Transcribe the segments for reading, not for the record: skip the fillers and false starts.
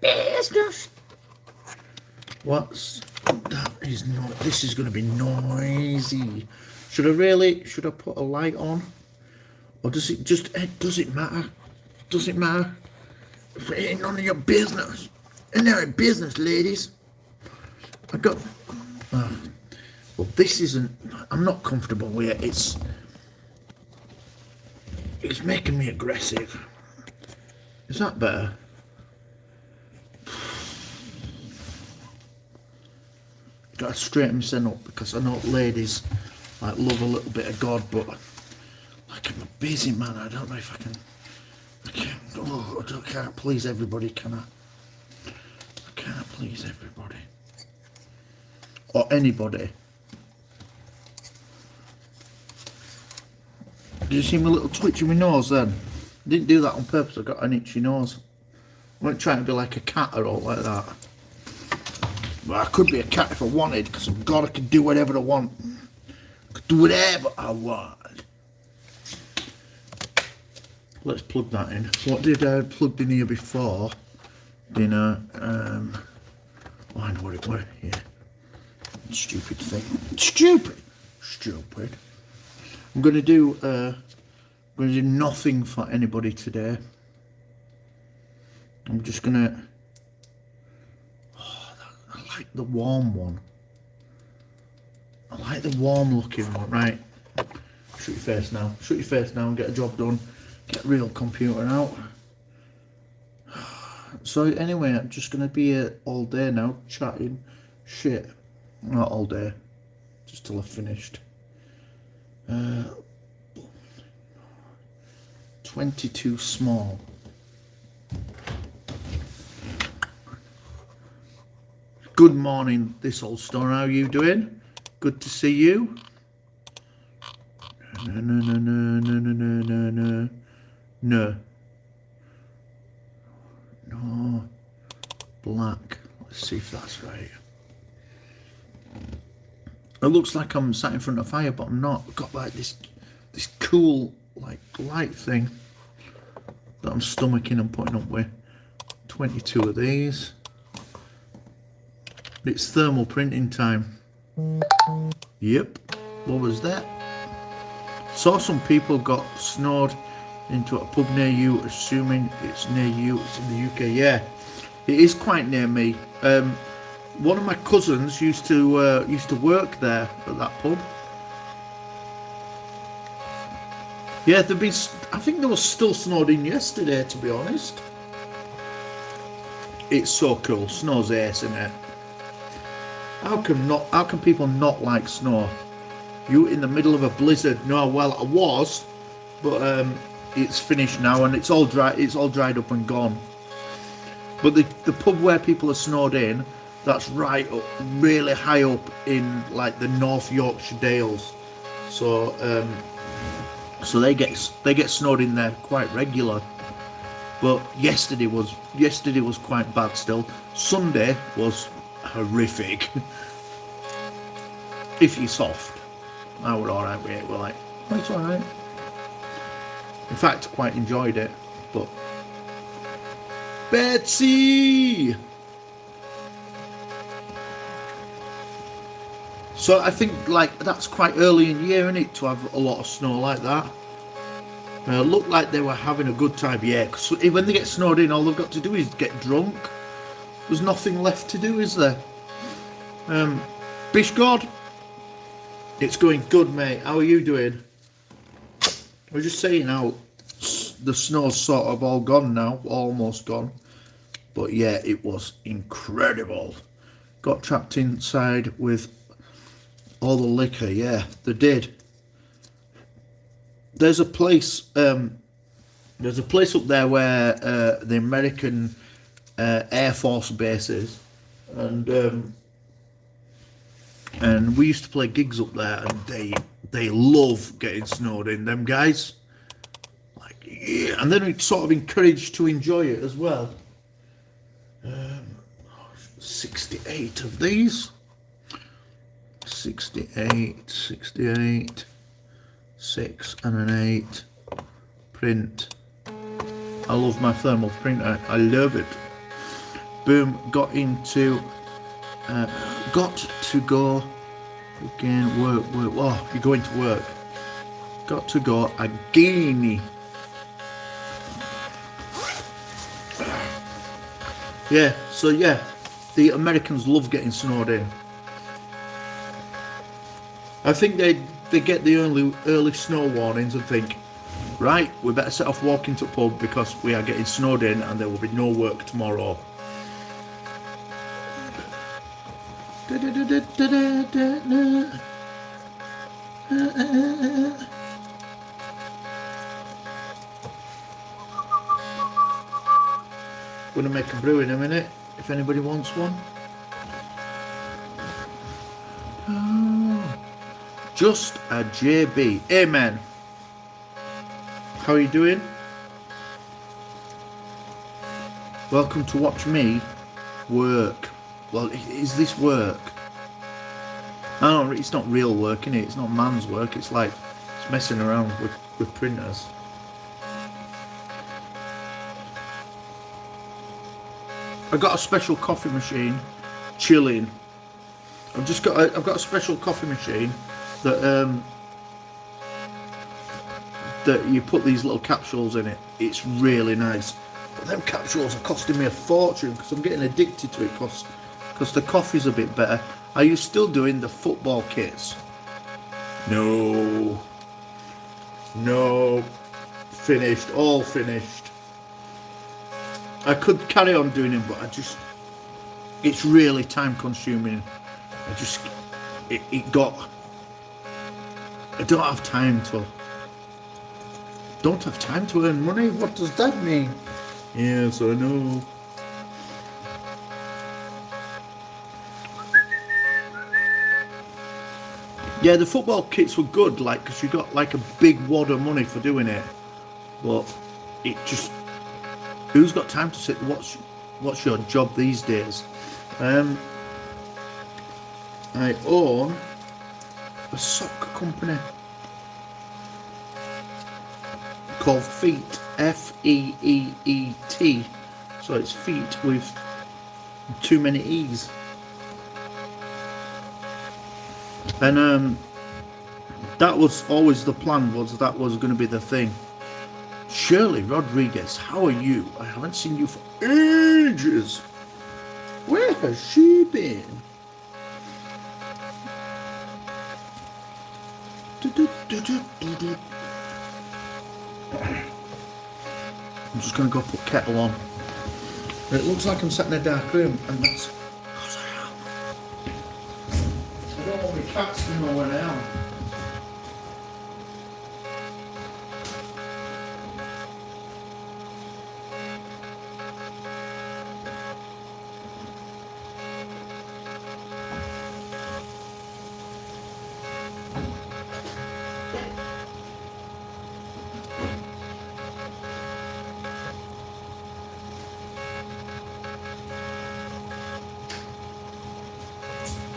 business. What's that? Is not. This is going to be noisy. Should I put a light on, or does it just? Does it matter? Does it matter? It ain't none of your business. Ain't none of your business, ladies. I got. Well, this isn't. I'm not comfortable with it. It's making me aggressive. Is that better? Gotta straighten myself up because I know ladies like love a little bit of God, but like I'm a busy man. I don't know if I can. I can't please everybody, can I? I can't please everybody or anybody. Did you see my little twitch in my nose then? I didn't do that on purpose. I got an itchy nose. I wasn't trying to be like a cat or all like that. Well, I could be a cat if I wanted, because God, I could do whatever I want. I could do whatever I want. Let's plug that in. What did I plug in here before? Dinner. I know what it was. Yeah. Stupid thing. Stupid. I'm gonna do nothing for anybody today. I'm just gonna. I like the warm one. I like the warm looking one. Right. Shut your face now. Shut your face now and get a job done. Get a real computer out. So anyway, I'm just gonna be here all day now, chatting shit. Not all day, just till I've finished. 22 small. Good morning, this old stone. How are you doing? Good to see you. No. Black. Let's see if that's right. It looks like I'm sat in front of fire, but I'm not. I've got like this cool like light thing that I'm stomaching and putting up with. 22 of these. It's thermal printing time. Yep. What was that? Saw some people got snowed into a pub near you, assuming it's near you. It's in the UK. Yeah, it is quite near me. One of my cousins used to work there at that pub. Yeah, I think there was still snowed in yesterday, to be honest. It's so cool. Snow's ace, isn't it? How can people not like snow? You in the middle of a blizzard? No, well I was, but it's finished now and it's all dry. It's all dried up and gone. But the pub where people are snowed in, that's right up, really high up in like the North Yorkshire Dales. So they get snowed in there quite regular. But yesterday was quite bad still. Sunday was horrific. Iffy soft. I was alright with it. We're like, oh, it's alright. In fact, quite enjoyed it. But Betsy! So I think like that's quite early in the year, isn't it, to have a lot of snow like that. Looked like they were having a good time, yeah, because when they get snowed in, all they've got to do is get drunk. There's nothing left to do, is there? Bishgod, it's going good, mate. How are you doing? We're just saying how the snow's sort of all gone now, almost gone. But yeah, it was incredible. Got trapped inside with all the liquor, yeah, they did. There's a place up there where the American Air Force base is, and we used to play gigs up there, and they love getting snowed in, them guys. Like, yeah, and then it's sort of encouraged to enjoy it as well. 68 of these. 68, 6 and an 8. Print. I love my thermal printer. I love it. Boom, got into, got to go again, work. Oh, you're going to work. Got to go again. Yeah, so yeah, the Americans love getting snowed in. I think they get the early snow warnings and think, right, we better set off walking to pub because we are getting snowed in and there will be no work tomorrow. Gonna make a brew in a minute if anybody wants one. Just a JB. Amen. How are you doing? Welcome to watch me work. Well, is this work? No, it's not real work, innit? It's not man's work. It's like it's messing around with printers. I got a special coffee machine, chilling. I've got a special coffee machine that that you put these little capsules in it. It's really nice. But them capsules are costing me a fortune because I'm getting addicted to it because the coffee's a bit better. Are you still doing the football kits? No. Finished. All finished. I could carry on doing it, but it's really time consuming. I don't have time to earn money. What does that mean? Yes, I know. Yeah, the football kits were good, like, because you got like a big wad of money for doing it, but it just, who's got time to sit? What's your job these days? I own a sock company called Feet, Feeet. So it's feet with too many E's. And that was always the plan, that was going to be the thing. Shirley Rodriguez, how are you? I haven't seen you for ages. Where has she been? I'm just going to go put kettle on. It looks like I'm sat in a dark room, and that's because I am. I don't want my cats to know where I am.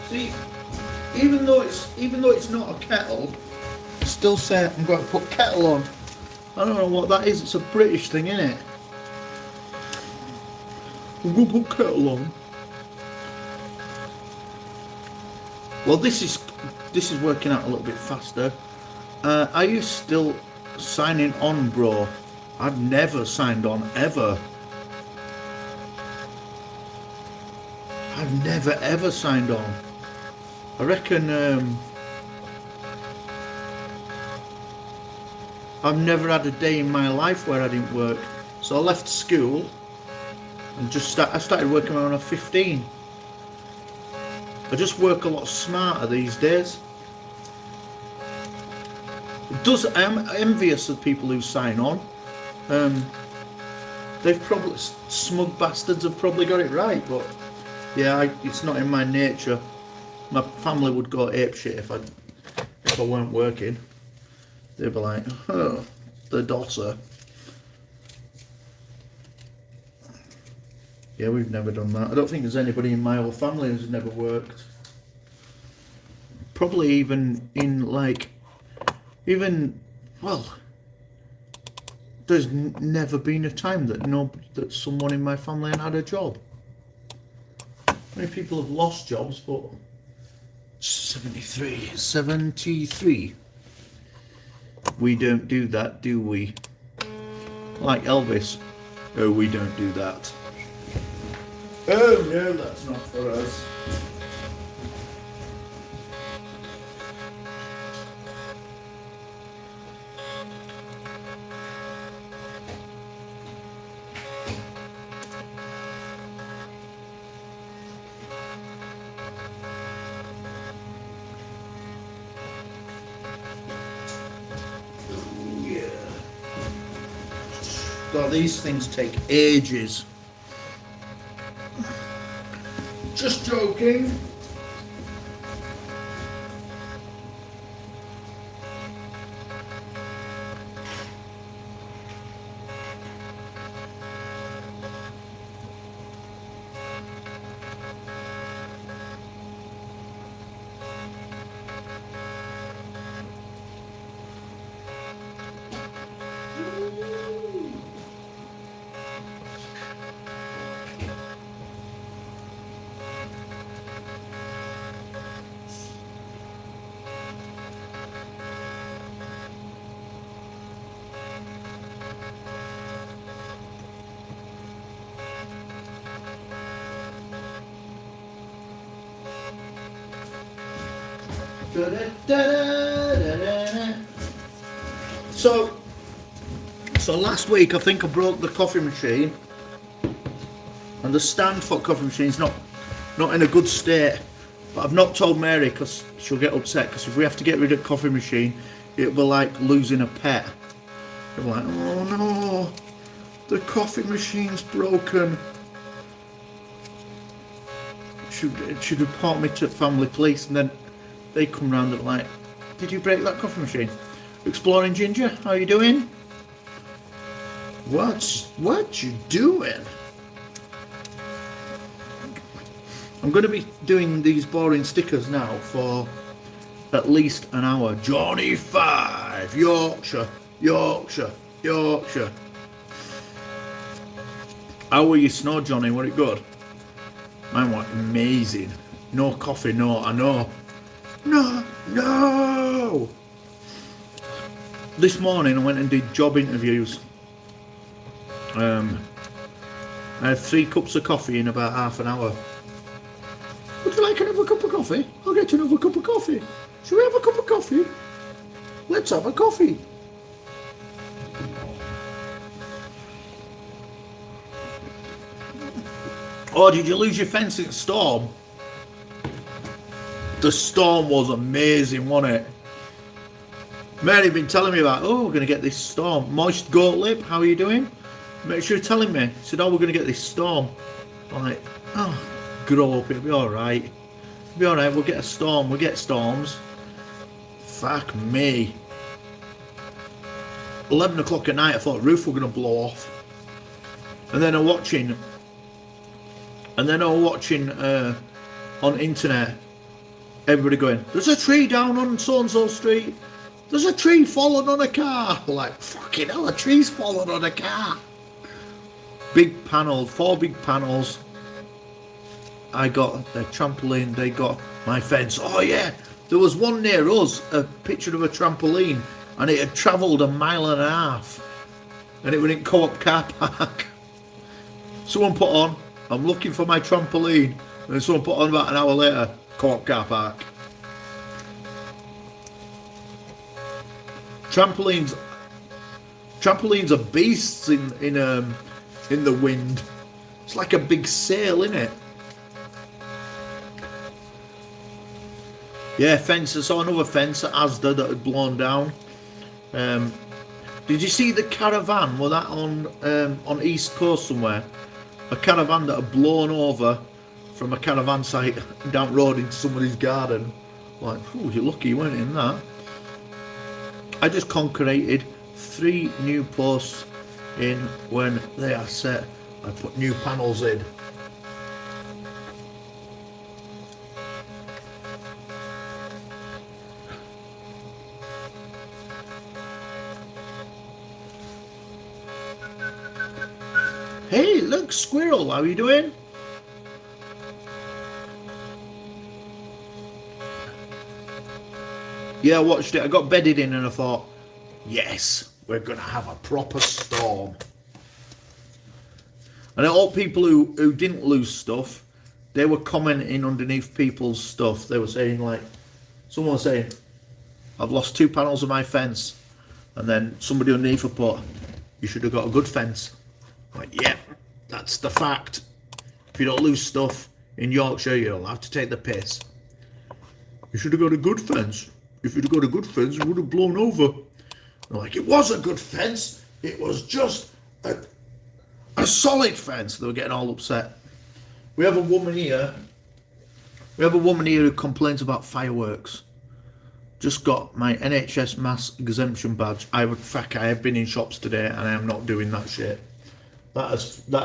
See, even though it's not a kettle, I still say I'm going to put kettle on. I don't know what that is. It's a British thing, isn't it? I'm going to put kettle on. Well, this is working out a little bit faster. Are you still signing on, bro? I've never signed on ever. I've never ever signed on. I reckon I've never had a day in my life where I didn't work. So I left school and I started working when I was 15. I just work a lot smarter these days. I am envious of people who sign on. They've probably, smug bastards have probably got it right, but yeah, it's not in my nature. My family would go apeshit if I weren't working. They'd be like, oh, the dosser. Yeah, we've never done that. I don't think there's anybody in my whole family who's never worked. Probably even in well, there's never been a time that someone in my family had a job. Many people have lost jobs, but 73. We don't do that, do we? Like Elvis. Oh, we don't do that. Oh no, that's not for us. God, these things take ages. Just joking. So last week I think I broke the coffee machine, and the stand for coffee machine's not in a good state. But I've not told Mary because she'll get upset, because if we have to get rid of the coffee machine, it'll be like losing a pet. It'll be like, oh no, the coffee machine's broken. She'd report me to family police, and then they come round and like, did you break that coffee machine? Exploring Ginger, how you doing? What you doing? I'm going to be doing these boring stickers now for at least an hour. Johnny 5, Yorkshire. How were your snow, Johnny? Were it good? Mine was amazing. No coffee, no, I know. No! This morning I went and did job interviews. I had 3 cups of coffee in about half an hour. Would you like another cup of coffee? I'll get another cup of coffee. Shall we have a cup of coffee? Let's have a coffee. Oh, did you lose your fence in the storm? The storm was amazing, wasn't it? Mary been telling me about, oh, we're going to get this storm. Moist goat lip, how are you doing? Make sure you're telling me. She said, oh, we're going to get this storm. I'm like, oh, grow up, it'll be alright. It'll be alright, we'll get a storm. We'll get storms. Fuck me. 11 o'clock at night, I thought the roof were going to blow off. And then I'm watching on internet, everybody going, there's a tree down on so-and-so street. There's a tree fallen on a car. Like, fucking hell, a tree's fallen on a car. Big panel, 4 big panels. I got the trampoline, they got my fence. Oh yeah, there was one near us, a picture of a trampoline, and it had travelled 1.5 miles. And it was in Co-op car park. Someone put on, I'm looking for my trampoline. And someone put on about an hour later, Co-op car park. Trampolines are beasts in the wind. It's like a big sail, isn't it? Yeah, fence. I saw another fence at Asda that had blown down. Did you see the caravan? Was that on East Coast somewhere? A caravan that had blown over from a caravan site down the road into somebody's garden. Like, ooh, you're lucky you weren't in that. I just concreted 3 new posts in. When they are set, I put new panels in. Hey, look, squirrel, how are you doing? Yeah, I watched it. I got bedded in and I thought, yes, we're going to have a proper storm. And all people who didn't lose stuff, they were commenting underneath people's stuff. They were saying, like, someone was saying, I've lost 2 panels of my fence. And then somebody underneath would put, you should have got a good fence. I'm like, yeah, that's the fact. If you don't lose stuff in Yorkshire, you'll have to take the piss. You should have got a good fence. If you'd have got a good fence, it would have blown over. I'm like, it was a good fence. It was just a solid fence. They were getting all upset. We have a woman here. We have a woman here who complains about fireworks. Just got my NHS mass exemption badge. I have been in shops today and I am not doing that shit. That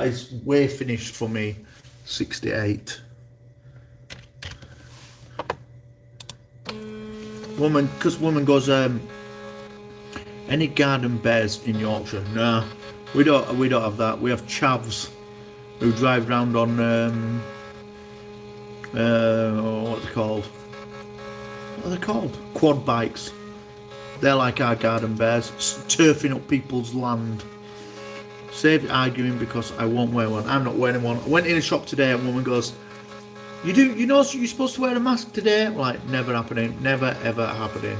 is way finished for me. 68. Woman goes, any garden bears in Yorkshire? Nah, we don't have that. We have chavs who drive around on what are they called? Quad bikes. They're like our garden bears, turfing up people's land. Save arguing because I won't wear one. I'm not wearing one. I went in a shop today and a woman goes, you know you're supposed to wear a mask today? I'm like, never happening. Never ever happening.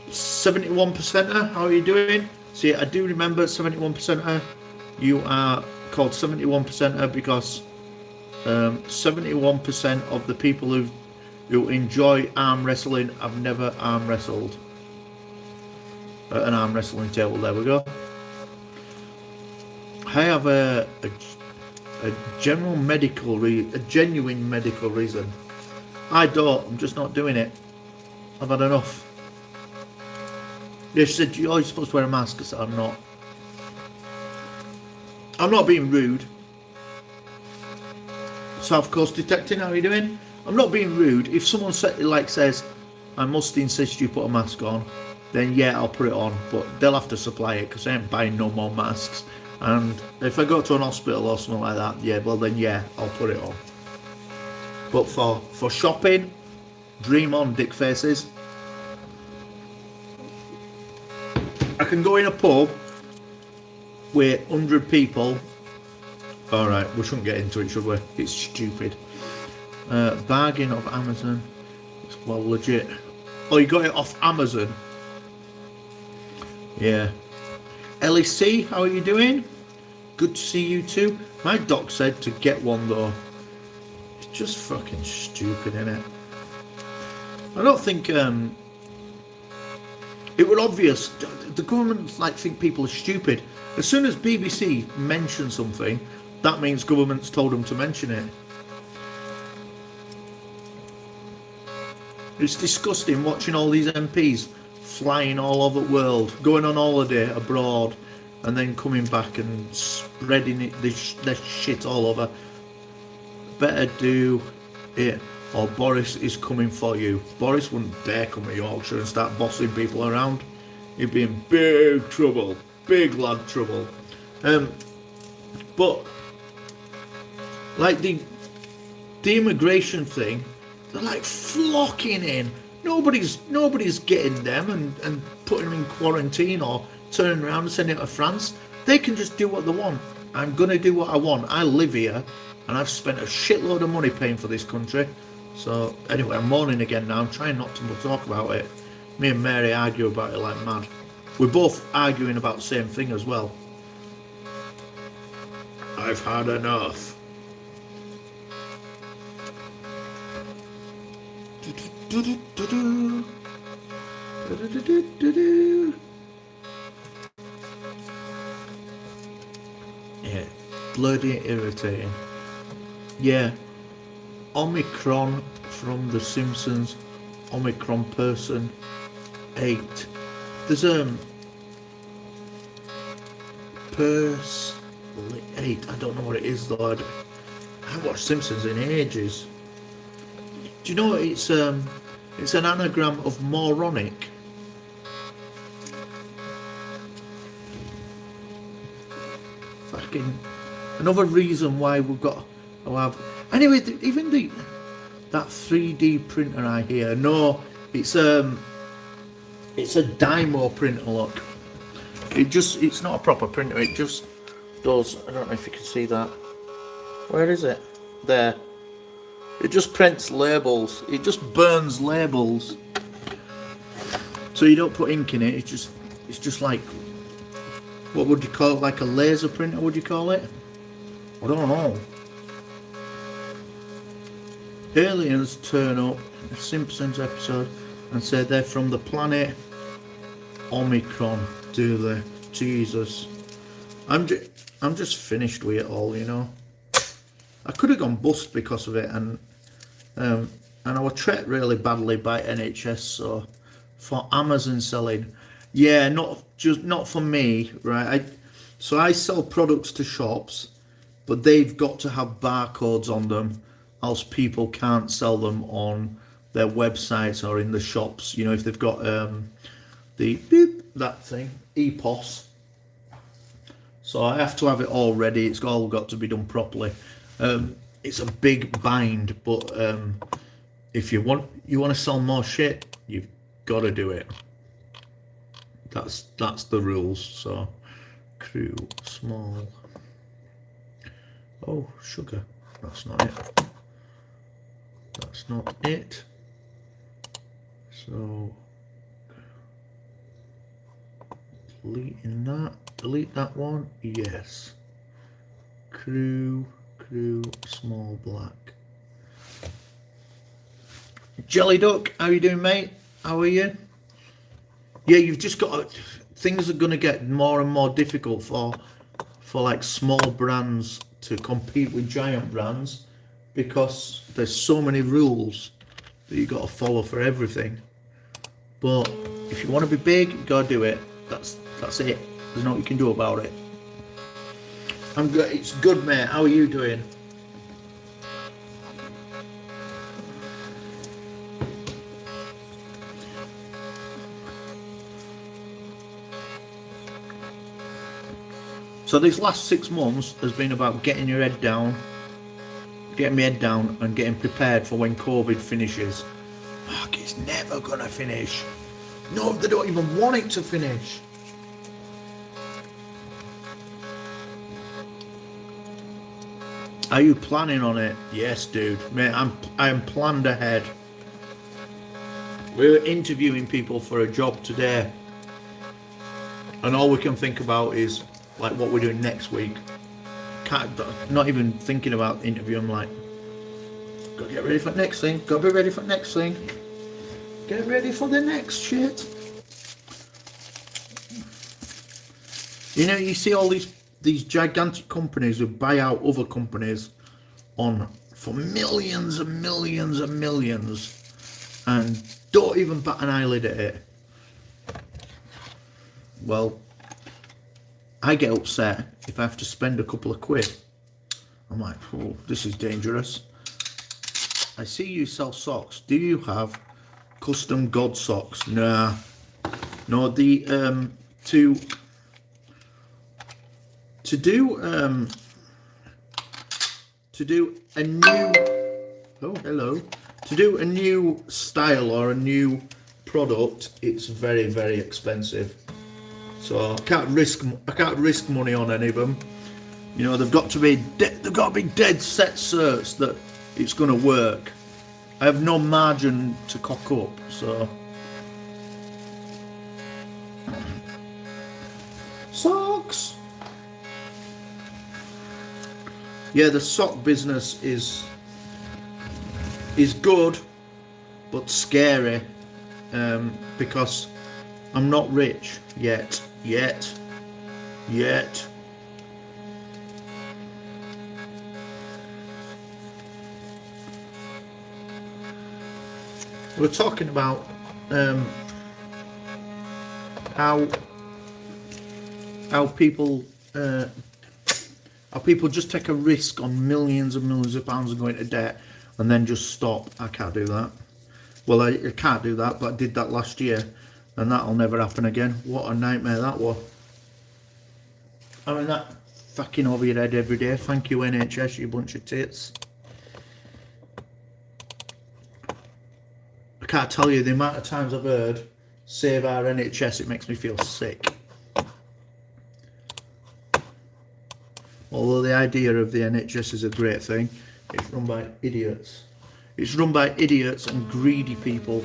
71%er, how are you doing? See, I do remember 71%er. You are called 71%er because 71% of the people who enjoy arm wrestling have never arm wrestled at an arm wrestling table. There we go. I have a genuine medical reason. I don't. I'm just not doing it. I've had enough. Yeah, she said, you're supposed to wear a mask. I said, I'm not. I'm not being rude. South Coast Detecting, how are you doing? I'm not being rude. If someone says, I must insist you put a mask on, then yeah, I'll put it on. But they'll have to supply it because I ain't buying no more masks. And if I go to an hospital or something like that, yeah, well then yeah, I'll put it on. But for shopping, dream on, dick faces. I can go in a pub with 100 people. Alright, we shouldn't get into it, should we? It's stupid. Bargain of Amazon. It's well legit. Oh, you got it off Amazon? Yeah. LEC, how are you doing? Good to see you too. My doc said to get one though. It's just fucking stupid, isn't it? I don't think it was obvious. The government think people are stupid. As soon as BBC mentions something, that means government's told them to mention it. It's disgusting watching all these MPs flying all over the world, going on holiday abroad, and then coming back and spreading this shit all over. Better do it, or Boris is coming for you. Boris wouldn't dare come to Yorkshire and start bossing people around. He'd be in big trouble, big lad trouble. But like the immigration thing, they're like flocking in. Nobody's getting them and putting them in quarantine or turning around and sending them to France. They can just do what they want. I'm gonna do what I want. I live here and I've spent a shitload of money paying for this country. So anyway, I'm moaning again now. I'm trying not to talk about it. Me and Mary argue about it like mad. We're both arguing about the same thing as well. I've had enough. Yeah, bloody irritating. Yeah, Omicron from The Simpsons. Omicron person 8. There's Purse 8. I don't know what it is though. I haven't watched Simpsons in ages. Do you know it's an anagram of moronic? Fucking another reason why we've got to have. Anyway, even that 3D printer I hear. No, It's a Dymo printer, look. It's not a proper printer, it just does, I don't know if you can see that. Where is it? There. It just prints labels. It just burns labels. So you don't put ink in it, it's just like, what would you call it, like a laser printer, would you call it? I don't know. Aliens turn up in a Simpsons episode and say they're from the planet Omicron, do they? Jesus. I'm just finished with it all, you know. I could have gone bust because of it, and I was treated really badly by NHS. So for Amazon selling, yeah, not for me, right? So I sell products to shops, but they've got to have barcodes on them, else people can't sell them on their websites or in the shops. You know, if they've got the beep, that thing, EPOS. So I have to have it all ready. It's all got to be done properly. It's a big bind, but if you want to sell more shit, you've got to do it. That's the rules. So crew small. Oh, sugar. That's not it. That's not it. So deleting that. Delete that one. Yes. Crew small black. Jelly Duck, how you doing, mate? How are you? Yeah, you've just got to, things are going to get more and more difficult for like small brands to compete with giant brands, because there's so many rules that you got to follow for everything. But if you want to be big, you got to do it. That's it. There's nothing you can do about it. I'm good. It's good, mate. How are you doing? So these last 6 months has been about getting your head down, getting my head down and getting prepared for when COVID finishes. Fuck, it's never gonna finish. No, they don't even want it to finish. Are you planning on it? Yes, dude. Mate, I am planned ahead. We're interviewing people for a job today, and all we can think about is like what we're doing next week. Not even thinking about interviewing. Like, gotta get ready for the next thing. Gotta be ready for the next thing. Get ready for the next shit. You know, you see all these gigantic companies who buy out other companies for millions and millions and millions, and don't even bat an eyelid at it. Well, I get upset if I have to spend a couple of quid. I'm like, oh, this is dangerous. I see you sell socks. Do you have custom God socks? Nah. No, the to do a new, oh hello, to do a new style or a new product, it's very, very expensive. So I can't risk money on any of them. You know, they've got to be dead set certs that it's going to work. I have no margin to cock up, so. Socks. Yeah, the sock business is good, but scary, because I'm not rich yet. We're talking about how people just take a risk on millions and millions of pounds and go into debt and then just stop. I can't do that. Well, I can't do that, but I did that last year, and that'll never happen again. What a nightmare that was. I mean, that fucking over your head every day. Thank you, NHS, you bunch of tits. I can't tell you the amount of times I've heard save our NHS, it makes me feel sick. Although the idea of the NHS is a great thing, it's run by idiots. It's run by idiots and greedy people.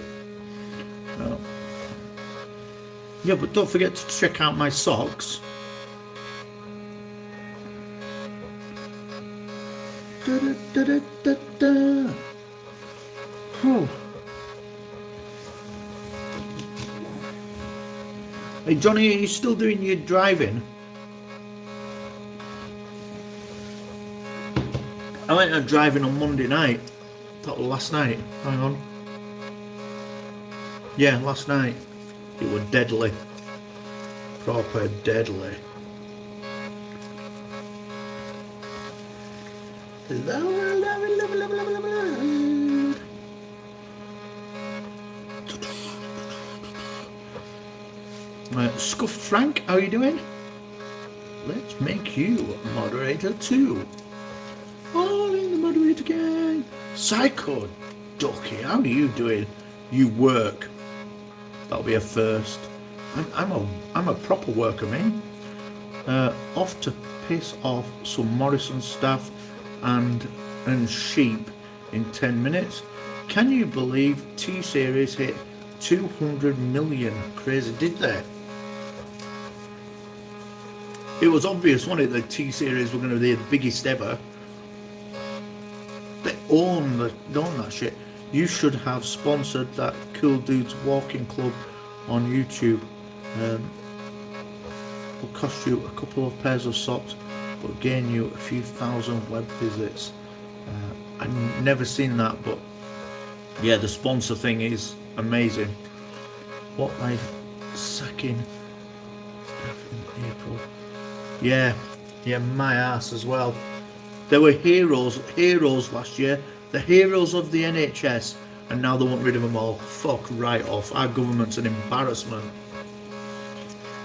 Yeah, but don't forget to check out my socks. Oh. Hey Johnny, are you still doing your driving? I went out driving on Monday night. That was last night. Hang on. Yeah, last night. It was deadly. Proper deadly. Scuff Frank, how are you doing? Let's make you a moderator too. All in the moderator gang. Psycho Ducky, how are you doing? You work. That'll be a first. I'm a proper worker, man. Off to piss off some Morrison staff and sheep in 10 minutes. Can you believe T-Series hit 200 million? Crazy, did they? It was obvious, wasn't it, that T-Series were going to be the biggest ever. They own that shit. You should have sponsored that Cool Dudes Walking Club on YouTube. Will cost you a couple of pairs of socks, but gain you a few thousand web visits. I've never seen that, but yeah, the sponsor thing is amazing. What my sacking in April? Yeah, my ass as well. There were heroes last year, the heroes of the NHS, and now they want rid of them all. Fuck right off. Our government's an embarrassment.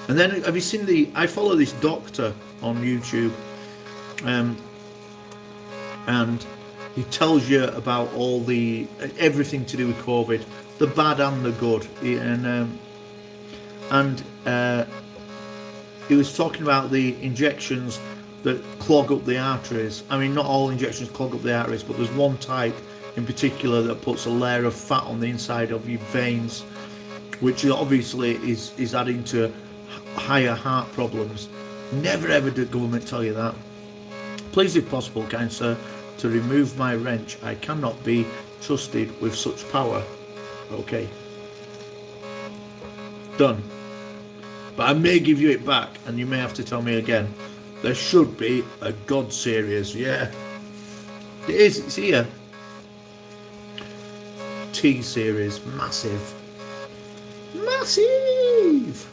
And then, have you seen I follow this doctor on YouTube, and he tells you about everything to do with COVID, the bad and the good, and he was talking about the injections that clog up the arteries. I mean, not all injections clog up the arteries, but there's one type in particular that puts a layer of fat on the inside of your veins, which obviously is adding to higher heart problems. Never ever did government tell you that. Please, if possible, kind sir, to remove my wrench. I cannot be trusted with such power. Okay. Done. But I may give you it back, and you may have to tell me again. There should be a God series, yeah. It is, it's here. T series, massive. Massive!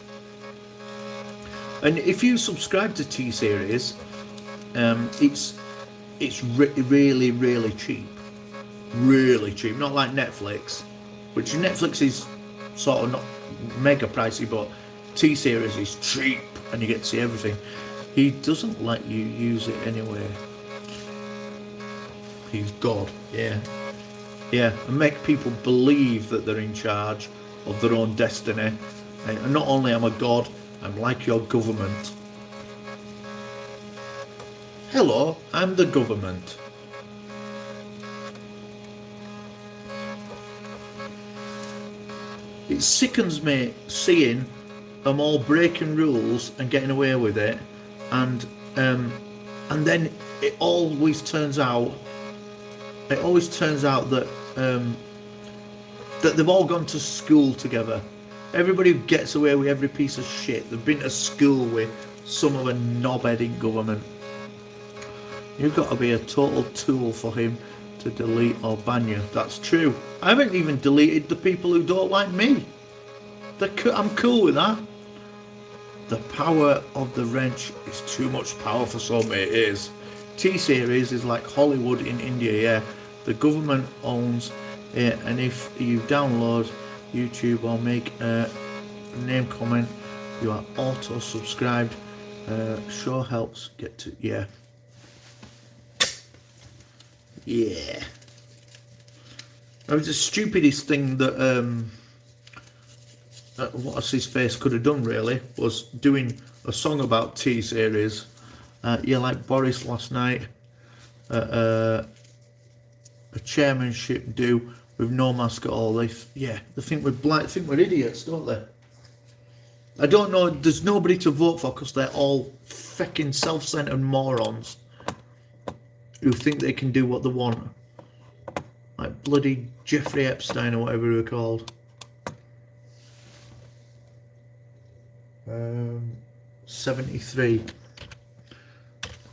And if you subscribe to T series, it's really, really cheap. Really cheap. Not like Netflix, which Netflix is sort of not mega pricey, but T series is cheap and you get to see everything. He doesn't let you use it anyway. He's God, yeah. Yeah, and make people believe that they're in charge of their own destiny. And not only am I God, I'm like your government. Hello, I'm the government. It sickens me seeing them all breaking rules and getting away with it, and then it always turns out that that they've all gone to school together. Everybody who gets away with every piece of shit, they've been to school with some of a knobhead in government. You've got to be a total tool for him to delete or ban you. That's true. I haven't even deleted the people who don't like me. I'm cool with that. The power of the wrench is too much power for some, it is. T-Series is like Hollywood in India, yeah. The government owns it, and if you download YouTube or make a name comment, you are auto-subscribed. Sure helps get to, yeah. It was the stupidest thing that what's his face could have done really was doing a song about T-series. Yeah, like Boris last night. A chairmanship do with no mask at all. They think we're blind, think we're idiots, don't they? I don't know. There's nobody to vote for because they're all fucking self-centered morons who think they can do what they want, like bloody Jeffrey Epstein or whatever he was called. 73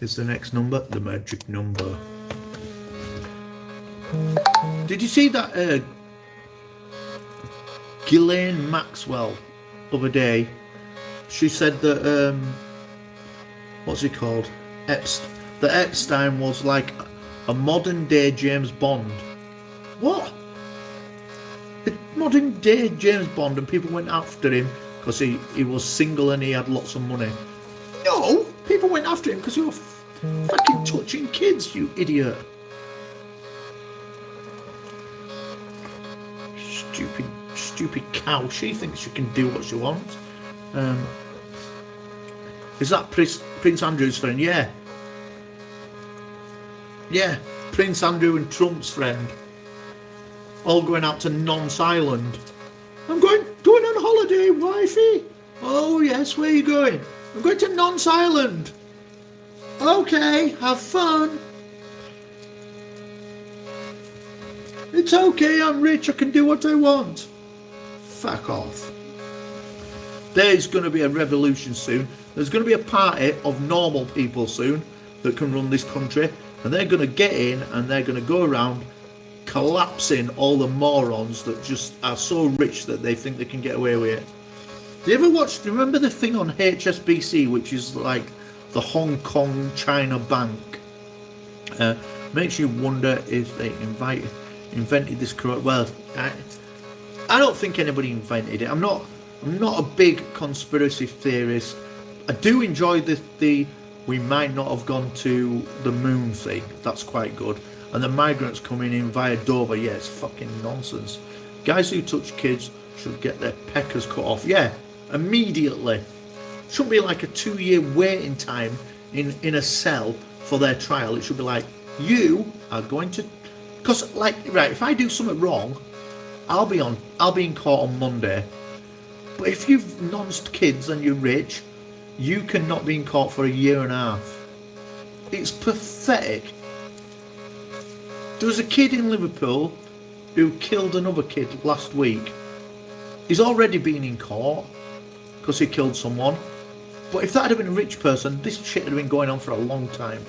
is the next number, the magic number. Did you see that Ghislaine Maxwell other day? She said that what's he called? That Epstein was like a modern day James Bond. What? A modern day James Bond, and people went after him because he was single and he had lots of money. No, people went after him because he was fucking touching kids, you idiot. Stupid cow. She thinks she can do what she wants. Is that Prince Andrew's friend? Yeah, Prince Andrew and Trump's friend, all going out to Nonce Island. I'm going on holiday, wifey. Oh yes, where are you going? I'm going to Nonce Island. Okay, have fun. It's okay, I'm rich, I can do what I want. Fuck off. There's going to be a revolution soon. There's going to be a party of normal people soon that can run this country, and they're going to get in and they're going to go around collapsing all the morons that just are so rich that they think they can get away with it. Do you ever remember the thing on HSBC, which is like the Hong Kong China bank? Makes you wonder if they invented this corrupt. Well, I don't think anybody invented it. I'm not a big conspiracy theorist. I do enjoy the we might not have gone to the moon thing. That's quite good. And the migrants coming in via Dover, yeah, it's fucking nonsense. Guys who touch kids should get their peckers cut off. Yeah, immediately. Shouldn't be like a 2-year waiting time in a cell for their trial. It should be like, you are going to, because like, right, if I do something wrong, I'll be in court on Monday. But if you've nonced kids and you're rich, you cannot be in court for a year and a half. It's pathetic. There was a kid in Liverpool who killed another kid last week. He's already been in court because he killed someone. But if that had been a rich person, this shit had been going on for a long time.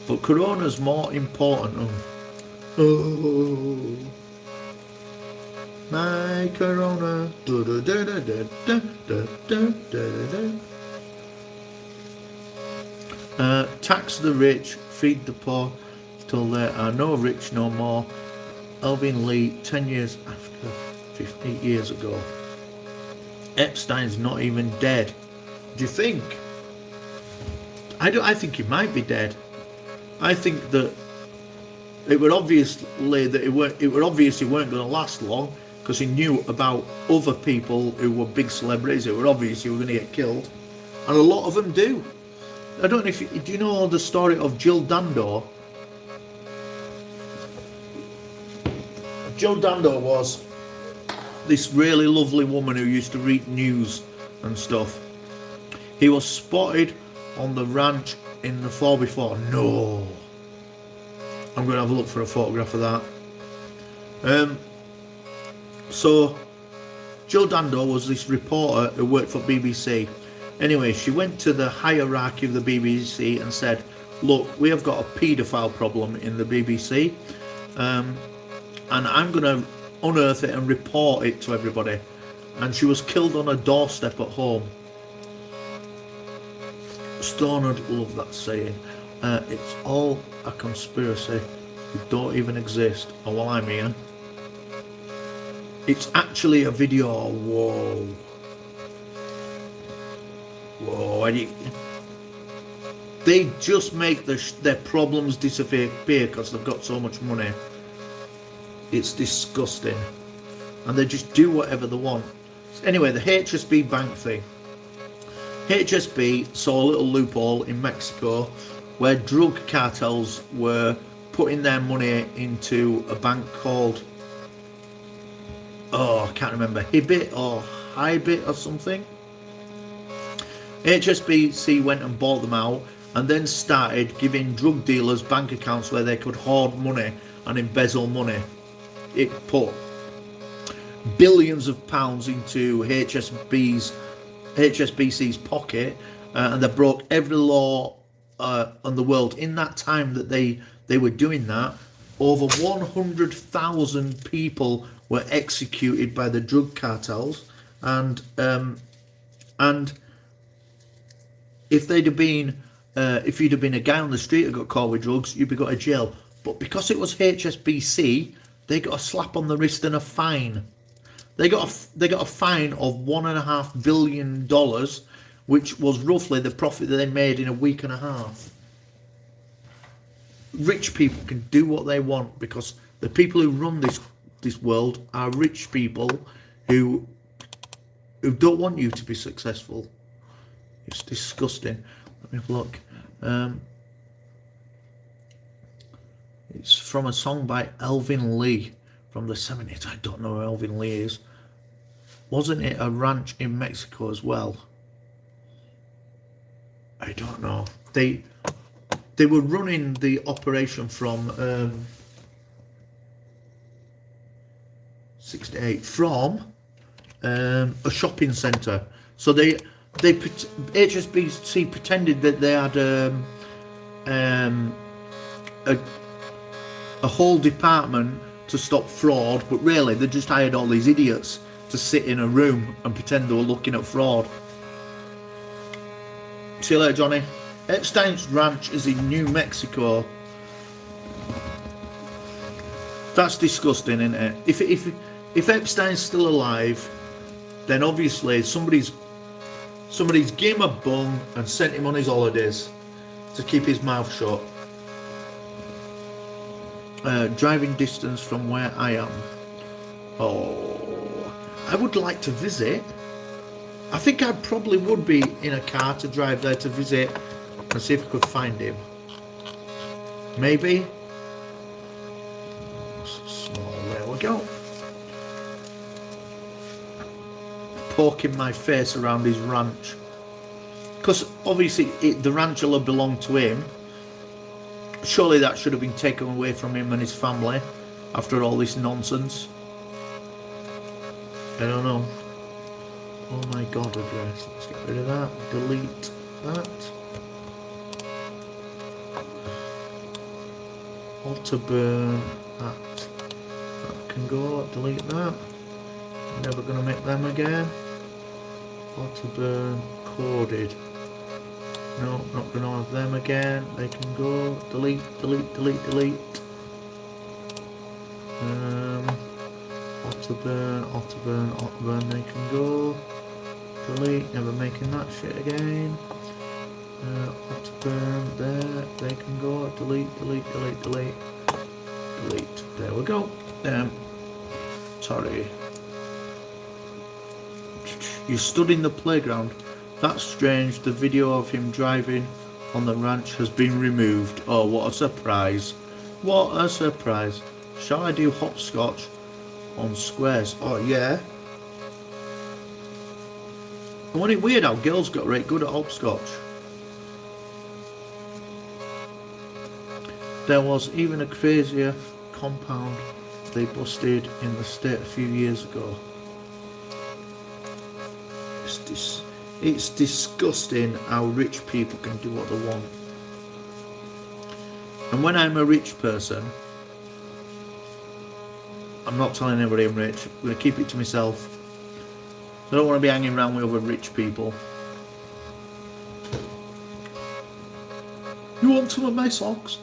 But Corona's more important. Oh, my Corona. Tax the rich, feed the poor, till there are no rich no more. Elvin Lee, 10 years after, 50 years ago. Epstein's not even dead. Do you think? I think he might be dead. I think that it were obviously that it were obvious he weren't going to last long, because he knew about other people who were big celebrities. It were obvious he were going to get killed, and a lot of them do. I don't know if do you know the story of Jill Dando? Jill Dando was this really lovely woman who used to read news and stuff. He was spotted on the ranch in the 4x4. No, I'm going to have a look for a photograph of that. So Jill Dando was this reporter who worked for BBC. Anyway, she went to the hierarchy of the BBC and said, look, we have got a paedophile problem in the BBC, and I'm going to unearth it and report it to everybody. And she was killed on her doorstep at home. Stonard love that saying. It's all a conspiracy. We don't even exist. Oh, well, I'm here. It's actually a video. Whoa. Whoa. They just make their problems disappear because they've got so much money. It's disgusting. And they just do whatever they want. Anyway, the HSB bank thing. HSB saw a little loophole in Mexico where drug cartels were putting their money into a bank called, I can't remember, Hibit or Hibit or something. HSBC went and bought them out and then started giving drug dealers bank accounts where they could hoard money and embezzle money. It put billions of pounds into HSBC's pocket, and they broke every law in the world. In that time that they were doing that, over 100,000 people were executed by the drug cartels, and if they'd have been, if you'd have been a guy on the street who got caught with drugs, you'd be got to jail. But because it was HSBC, they got a slap on the wrist and a fine. They got a fine of $1.5 billion, which was roughly the profit that they made in a week and a half. Rich people can do what they want because the people who run this world are rich people who don't want you to be successful. It's disgusting. Let me have a look. It's from a song by Elvin Lee from the 70s. I don't know who Elvin Lee is. Wasn't it a ranch in Mexico as well? I don't know. They were running the operation from 68 from a shopping centre. So HSBC pretended that they had a whole department to stop fraud, but really they just hired all these idiots to sit in a room and pretend they were looking at fraud. See you later, Johnny. Epstein's ranch is in New Mexico. That's disgusting, isn't it? If Epstein's still alive, then obviously somebody's gave him a bung and sent him on his holidays to keep his mouth shut. Driving distance from where I am. Oh, I would like to visit. I think I probably would be in a car to drive there to visit and see if I could find him. Maybe. Small, there we go. Poking my face around his ranch. Because obviously the ranch will have belonged to him. Surely that should have been taken away from him and his family after all this nonsense. I don't know. Oh my god, address. Let's get rid of that. Delete that. Autoburn that. That can go. Delete that. Never gonna make them again. Autoburn coded. No, not gonna have them again. They can go. Delete, delete, delete, delete. Autoburn, autoburn, autoburn. They can go. Delete. Never making that shit again. Autoburn there. They can go. Delete, delete, delete, delete, delete. There we go. Sorry. You stood in the playground. That's strange. The video of him driving on the ranch has been removed. Oh, what a surprise. What a surprise. Shall I do hopscotch on squares? Oh, yeah. Wasn't it weird how girls got right good at hopscotch? There was even a crazier compound they busted in the state a few years ago. It's disgusting how rich people can do what they want. And when I'm a rich person, I'm not telling anybody I'm rich. I'm going to keep it to myself. I don't want to be hanging around with other rich people. You want some of my socks?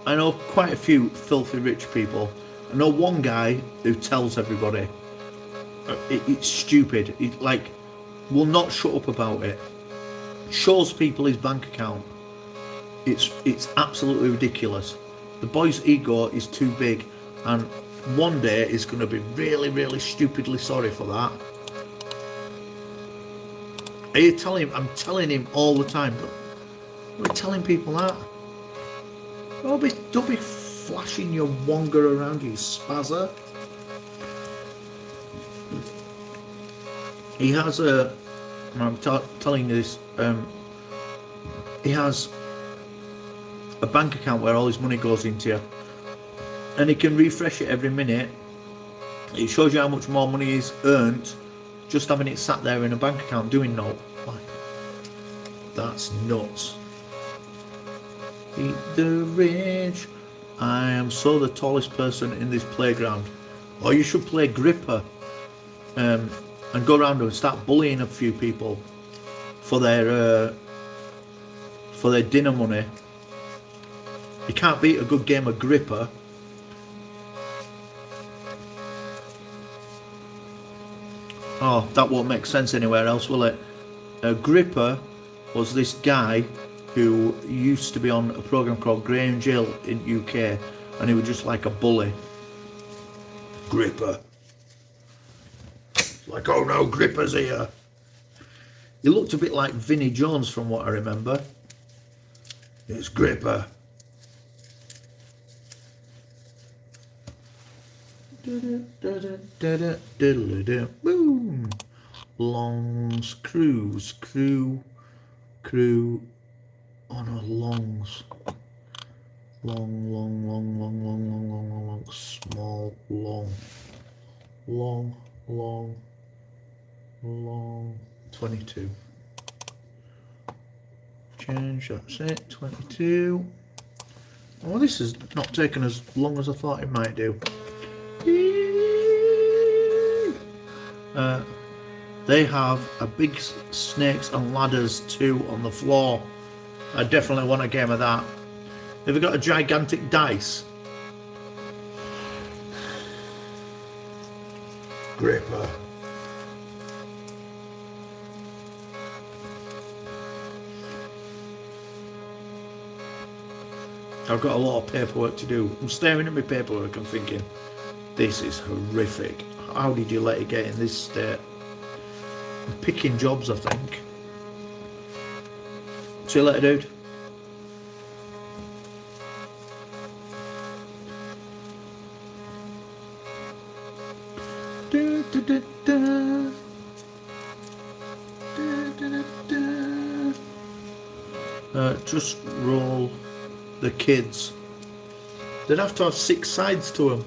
I know quite a few filthy rich people. I know one guy who tells everybody, It's stupid. It like will not shut up about it. Shows people his bank account. It's absolutely ridiculous. The boy's ego is too big, and one day he's going to be really, really stupidly sorry for that. Are you telling him? I'm telling him all the time. We're telling people that. Don't be flashing your wonga around, you spazzer. He has I'm telling you this. He has a bank account where all his money goes into, and he can refresh it every minute. It shows you how much more money he's earned just having it sat there in a bank account doing no. Like, that's nuts. Eat the rich. I am so the tallest person in this playground. Or you should play Gripper, and go around and start bullying a few people for their dinner money. You can't beat a good game of Gripper. Oh, that won't make sense anywhere else, will it? Gripper was this guy who used to be on a program called Graham Jill in UK, and he was just like a bully. Gripper. Like, oh no, Gripper's here. He looked a bit like Vinnie Jones from what I remember. It's Gripper. Boom. Longs, crews, crew. Oh no, longs. Long. Small, long. 22. Change, that's it. 22. Oh, this is not taking as long as I thought it might do. They have a big snakes and ladders too on the floor. I definitely want a game of that. Have you got a gigantic dice? Gripper. I've got a lot of paperwork to do. I'm staring at my paperwork and thinking, this is horrific. How did you let it get in this state? I'm picking jobs, I think. See you later, dude. Just roll the kids. They'd have to have 6 sides to them.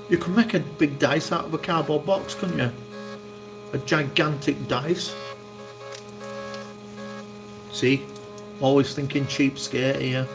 You can make a big dice out of a cardboard box, couldn't you? A gigantic dice. See? Always thinking cheapskate here.